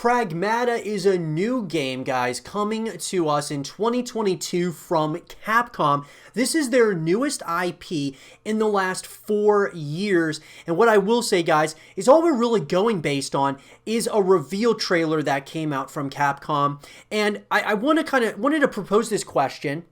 Pragmata is a new game, guys, coming to us in 2022 from Capcom. This is their newest IP in the last 4 years. And what I will say, guys, is all we're really going based on is a reveal trailer that came out from Capcom. And I wanted to propose this question,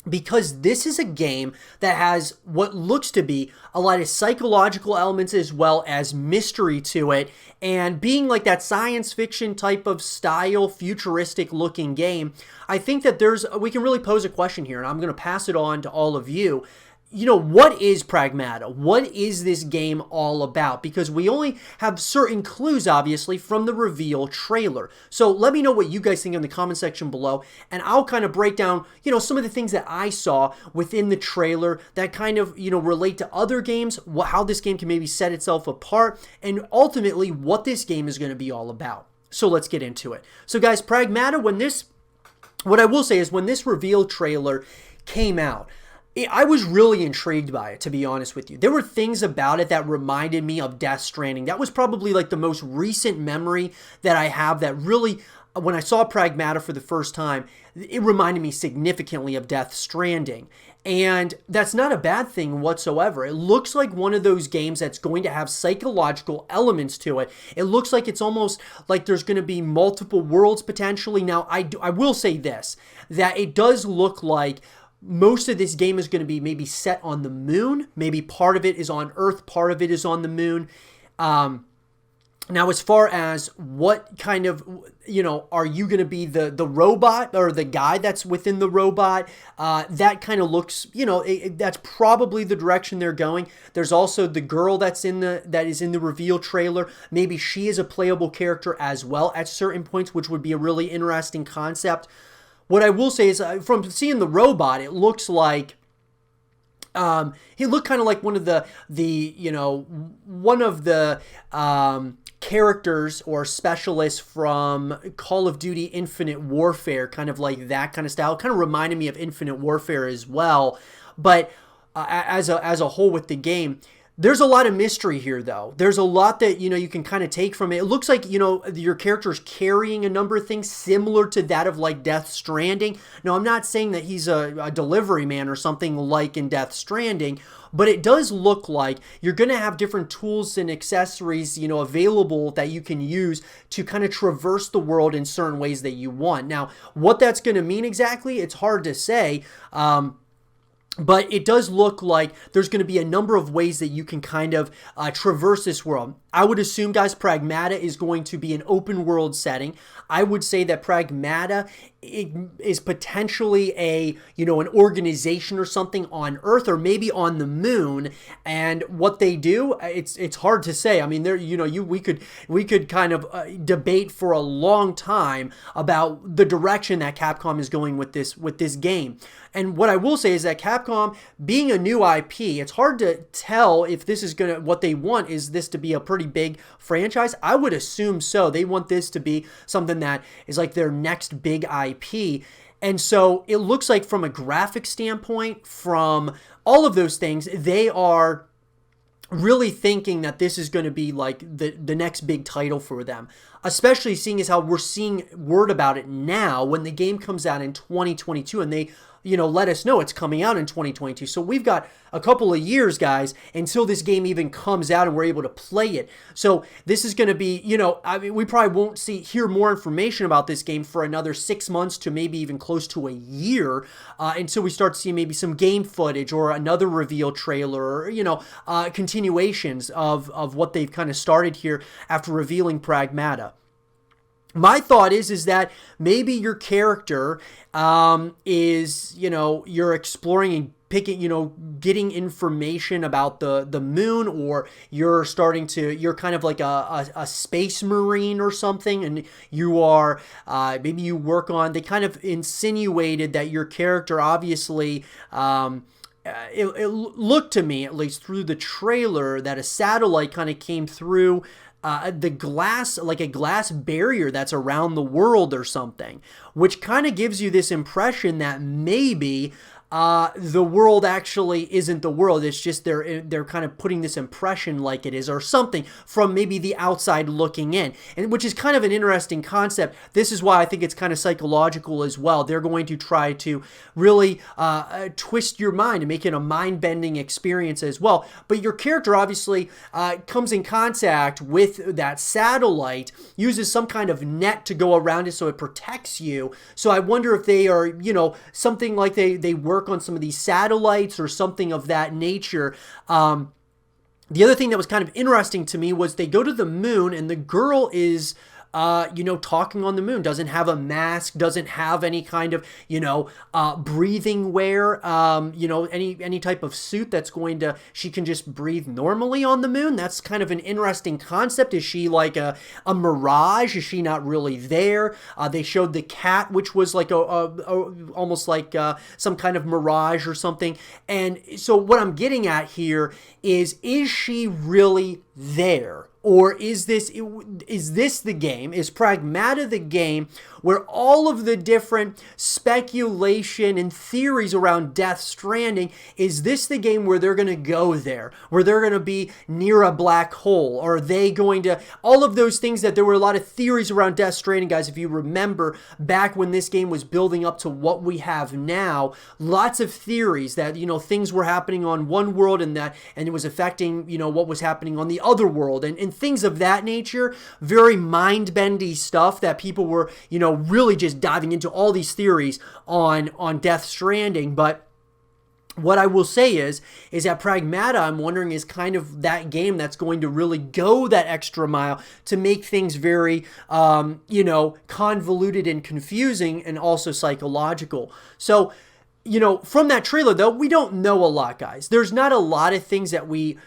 because this is a game that has what looks to be a lot of psychological elements as well as mystery to it. And being like that science fiction type of style, futuristic looking game, I think that we can really pose a question here, and I'm going to pass it on to all of you. What is Pragmata? What is this game all about? Because we only have certain clues, obviously, from the reveal trailer. So let me know what you guys think in the comment section below, and I'll kind of break down, some of the things that I saw within the trailer that kind of, relate to other games, how this game can maybe set itself apart, and ultimately what this game is going to be all about. So let's get into it. So guys, Pragmata, what I will say is when this reveal trailer came out, I was really intrigued by it, to be honest with you. There were things about it that reminded me of Death Stranding. That was probably like the most recent memory that I have that really, when I saw Pragmata for the first time, it reminded me significantly of Death Stranding. And that's not a bad thing whatsoever. It looks like one of those games that's going to have psychological elements to it. It looks like it's almost like there's going to be multiple worlds potentially. Now, I will say this, that it does look like most of this game is going to be maybe set on the moon. Maybe part of it is on Earth, part of it is on the moon. Now, as far as what kind of, are you going to be the robot or the guy that's within the robot? That kind of looks, that's probably the direction they're going. There's also the girl that is in the reveal trailer. Maybe she is a playable character as well at certain points, which would be a really interesting concept. What I will say is, from seeing the robot, it looks like he looked kind of like one of the characters or specialists from Call of Duty Infinite Warfare, kind of like that kind of style. Kind of reminded me of Infinite Warfare as well. But as a whole with the game, there's a lot of mystery here, though. There's a lot that, you can kind of take from it. It looks like, your character's carrying a number of things similar to that of, like, Death Stranding. Now, I'm not saying that he's a delivery man or something like in Death Stranding, but it does look like you're going to have different tools and accessories, available that you can use to kind of traverse the world in certain ways that you want. Now, what that's going to mean exactly, it's hard to say. But it does look like there's going to be a number of ways that you can kind of traverse this world. I would assume, guys, Pragmata is going to be an open world setting. I would say that Pragmata is potentially an organization or something on Earth or maybe on the moon. And what they do, it's hard to say. I mean, we could kind of debate for a long time about the direction that Capcom is going with this game. And what I will say is that Capcom, being a new IP, it's hard to tell if this is what they want is this to be a pretty big franchise. I would assume so. They want this to be something that is like their next big IP. And so it looks like from a graphic standpoint, from all of those things, they are really thinking that this is going to be like the next big title for them, especially seeing as how we're seeing word about it now when the game comes out in 2022 and they let us know it's coming out in 2022. So we've got a couple of years, guys, until this game even comes out and we're able to play it. So this is going to be, we probably won't hear more information about this game for another 6 months to maybe even close to a year until we start seeing maybe some game footage or another reveal trailer or, continuations of what they've kind of started here after revealing Pragmata. My thought is that maybe your character is, you're exploring and picking, getting information about the moon, or you're kind of like a space marine or something, and you are, maybe you work on, they kind of insinuated that your character obviously, it looked to me, at least through the trailer, that a satellite kind of came through the glass, like a glass barrier that's around the world or something, which kind of gives you this impression that maybe the world actually isn't the world. It's just they're kind of putting this impression like it is, or something, from maybe the outside looking in, and which is kind of an interesting concept. This is why I think it's kind of psychological as well. They're going to try to really twist your mind and make it a mind-bending experience as well. But your character obviously comes in contact with that satellite, uses some kind of net to go around it so it protects you. So I wonder if they are, something like they work on some of these satellites or something of that nature. The other thing that was kind of interesting to me was they go to the moon and the girl is talking on the moon, doesn't have a mask, doesn't have any kind of, breathing wear, any type of suit that's going to, she can just breathe normally on the moon. That's kind of an interesting concept. Is she like a mirage? Is she not really there? They showed the cat, which was like almost like some kind of mirage or something. And so what I'm getting at here is she really there? Or is this the game? Is Pragmata the game where all of the different speculation and theories around Death Stranding, is this the game where they're going to go there? Where they're going to be near a black hole? Or are they going to... All of those things that there were a lot of theories around Death Stranding, guys, if you remember back when this game was building up to what we have now, lots of theories that, things were happening on one world and it was affecting, what was happening on the other world and things of that nature. Very mind-bendy stuff that people were, really just diving into all these theories on Death Stranding. But what I will say is that Pragmata, I'm wondering, is kind of that game that's going to really go that extra mile to make things very, convoluted and confusing and also psychological. So, from that trailer, though, we don't know a lot, guys. There's not a lot of things that we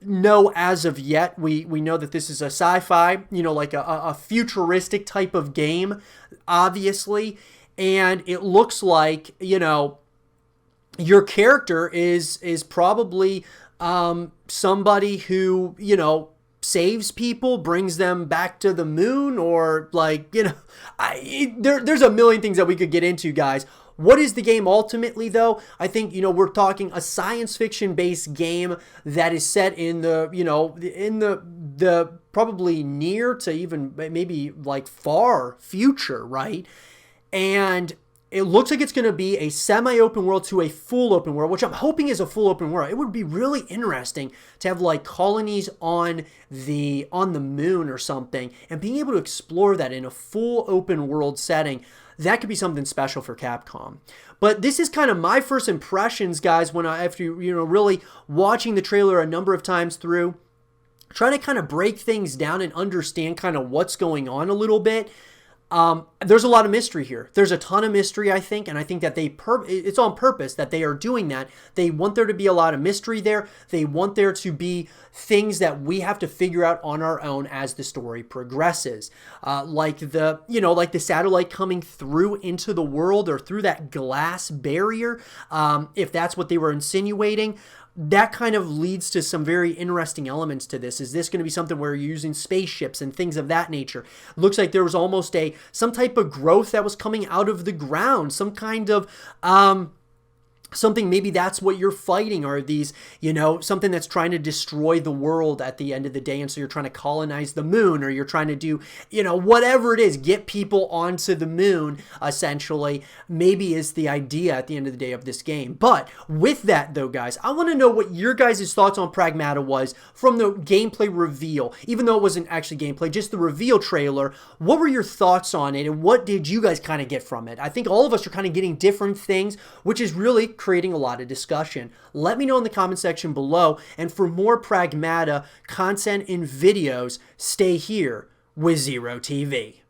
know as of yet. We know that this is a sci-fi, like a futuristic type of game, obviously. And it looks like, your character is probably somebody who, saves people, brings them back to the moon, or there's a million things that we could get into, guys. What is the game ultimately, though? I think, we're talking a science fiction based game that is set in the, in the probably near to even maybe like far future, right? And it looks like it's going to be a semi-open world to a full open world, which I'm hoping is a full open world. It would be really interesting to have like colonies on the moon or something, and being able to explore that in a full open world setting. That could be something special for Capcom. But this is kind of my first impressions, guys, after really watching the trailer a number of times through, trying to kind of break things down and understand kind of what's going on a little bit. There's a lot of mystery here. There's a ton of mystery, I think, and I think that it's on purpose that they are doing that. They want there to be a lot of mystery there. They want there to be things that we have to figure out on our own as the story progresses. Like the satellite coming through into the world, or through that glass barrier, if that's what they were insinuating. That kind of leads to some very interesting elements to this. Is this going to be something where you're using spaceships and things of that nature? Looks like there was almost some type of growth that was coming out of the ground, some kind of something, maybe that's what you're fighting, or these, something that's trying to destroy the world at the end of the day. And so you're trying to colonize the moon, or you're trying to do, whatever it is, get people onto the moon, essentially, maybe is the idea at the end of the day of this game. But with that, though, guys, I want to know what your guys' thoughts on Pragmata was from the gameplay reveal. Even though it wasn't actually gameplay, just the reveal trailer. What were your thoughts on it, and what did you guys kind of get from it? I think all of us are kind of getting different things, which is really creating a lot of discussion. Let me know in the comment section below, and for more Pragmata content and videos, stay here with Zero TV.